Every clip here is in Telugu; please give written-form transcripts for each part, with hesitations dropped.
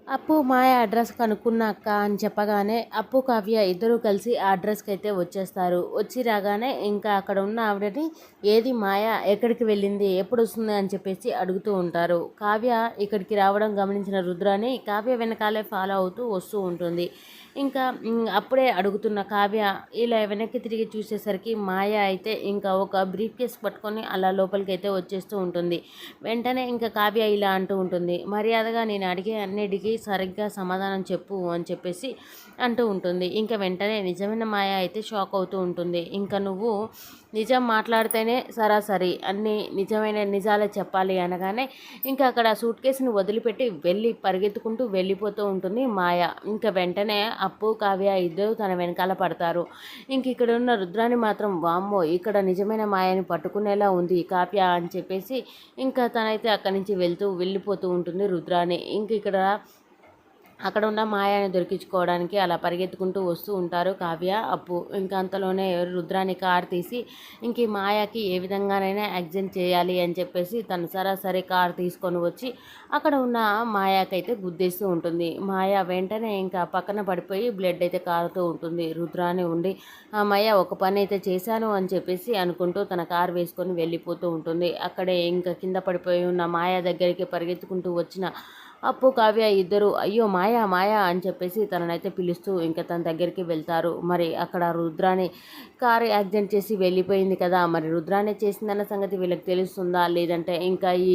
అప్పు మాయ అడ్రస్ కనుక్కున్నాక అని చెప్పగానే అప్పు కావ్య ఇద్దరూ కలిసి ఆ అడ్రస్కి అయితే వచ్చేస్తారు. వచ్చి రాగానే ఇంకా అక్కడ ఉన్న ఆవిడని ఏది మాయ ఎక్కడికి వెళ్ళింది ఎప్పుడు వస్తుంది అని చెప్పేసి అడుగుతూ ఉంటారు. కావ్య ఇక్కడికి రావడం గమనించిన రుద్రాని కావ్య వెనకాలే ఫాలో అవుతూ వస్తూ ఉంటుంది. ఇంకా అప్పుడే అడుగుతున్న కావ్య ఇలా వెనక్కి తిరిగి చూసేసరికి మాయ అయితే ఇంకా ఒక బ్రీఫ్ కేస్ పట్టుకొని అలా లోపలికి అయితే వచ్చేస్తూ ఉంటుంది. వెంటనే ఇంకా కావ్య ఇలా అంటూ ఉంటుంది, మర్యాదగా నేను అడిగే అన్నిటికీ సరిగ్గా సమాధానం చెప్పు అని చెప్పేసి అంటూ ఉంటుంది. ఇంకా వెంటనే నిజమైన మాయ అయితే షాక్ అవుతూ ఉంటుంది. ఇంకా నువ్వు నిజం మాట్లాడితేనే సరాసరి అన్ని నిజమైన నిజాలే చెప్పాలి అనగానే ఇంకా అక్కడ సూట్ కేసుని వదిలిపెట్టి వెళ్ళి పరిగెత్తుకుంటూ వెళ్ళిపోతూ ఉంటుంది మాయ. ఇంకా వెంటనే అప్పు కావ్య ఇద్దరు తన వెనకాల పడతారు. ఇంక ఇక్కడ ఉన్న రుద్రాని మాత్రం వామ్మో ఇక్కడ నిజమైన మాయని పట్టుకునేలా ఉంది కావ్య అని చెప్పేసి ఇంకా తనైతే అక్కడి నుంచి వెళ్ళిపోతూ ఉంటుంది రుద్రాని. ఇంక ఇక్కడ అక్కడ ఉన్న మాయాని దొరికించుకోవడానికి అలా పరిగెత్తుకుంటూ వస్తూ ఉంటారు కావ్య అప్పు. ఇంకా అంతలోనే రుద్రాని కార్ తీసి ఇంక ఈ మాయాకి ఏ విధంగానైనా యాక్సిడెంట్ చేయాలి అని చెప్పేసి తను సరాసరి కార్ తీసుకొని వచ్చి అక్కడ ఉన్న మాయాకైతే గుద్దేస్తూ ఉంటుంది. మాయ వెంటనే ఇంకా పక్కన పడిపోయి బ్లడ్ అయితే కారుతూ ఉంటుంది. రుద్రాని ఉండి ఆ మాయ ఒక పని అయితే చేశాను అని చెప్పేసి అనుకుంటూ తన కార్ వేసుకొని వెళ్ళిపోతూ ఉంటుంది. అక్కడే ఇంకా కింద పడిపోయి ఉన్న మాయ దగ్గరికి పరిగెత్తుకుంటూ వచ్చిన అప్పు కావ్య ఇద్దరు అయ్యో మాయా మాయా అని చెప్పేసి తననైతే పిలుస్తూ ఇంకా తన దగ్గరికి వెళ్తారు. మరి అక్కడ రుద్రాని కారు యాక్సిడెంట్ చేసి వెళ్ళిపోయింది కదా, మరి రుద్రానే చేసిందన్న సంగతి వీళ్ళకి తెలుస్తుందా, లేదంటే ఇంకా ఈ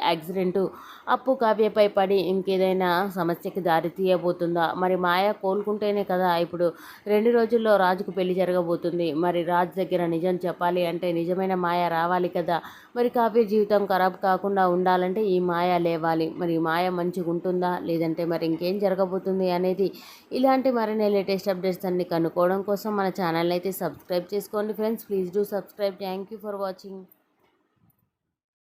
యాక్సిడెంటు అప్పు కావ్యపై పడి ఇంకేదైనా సమస్యకి దారి తీయబోతుందా? మరి మాయ కోలుకుంటేనే కదా ఇప్పుడు 2 రోజుల్లో రాజుకు పెళ్లి జరగబోతుంది. మరి రాజు దగ్గర నిజం చెప్పాలి అంటే నిజమైన మాయ రావాలి కదా. మరి కావ్య జీవితం ఖరాబ్ కాకుండా ఉండాలంటే ఈ మాయ లేవాలి. మరి మాయ మంచిగా ఉంటుందా, లేదంటే మరి ఇంకేం జరగబోతుంది అనేది ఇలాంటి మరిన్ని లేటెస్ట్ అప్డేట్స్ అన్ని కనుక్కోవడం కోసం మన ఛానల్ అయితే సబ్స్క్రైబ్ చేసుకోండి friends. Please do subscribe. Thank you for watching.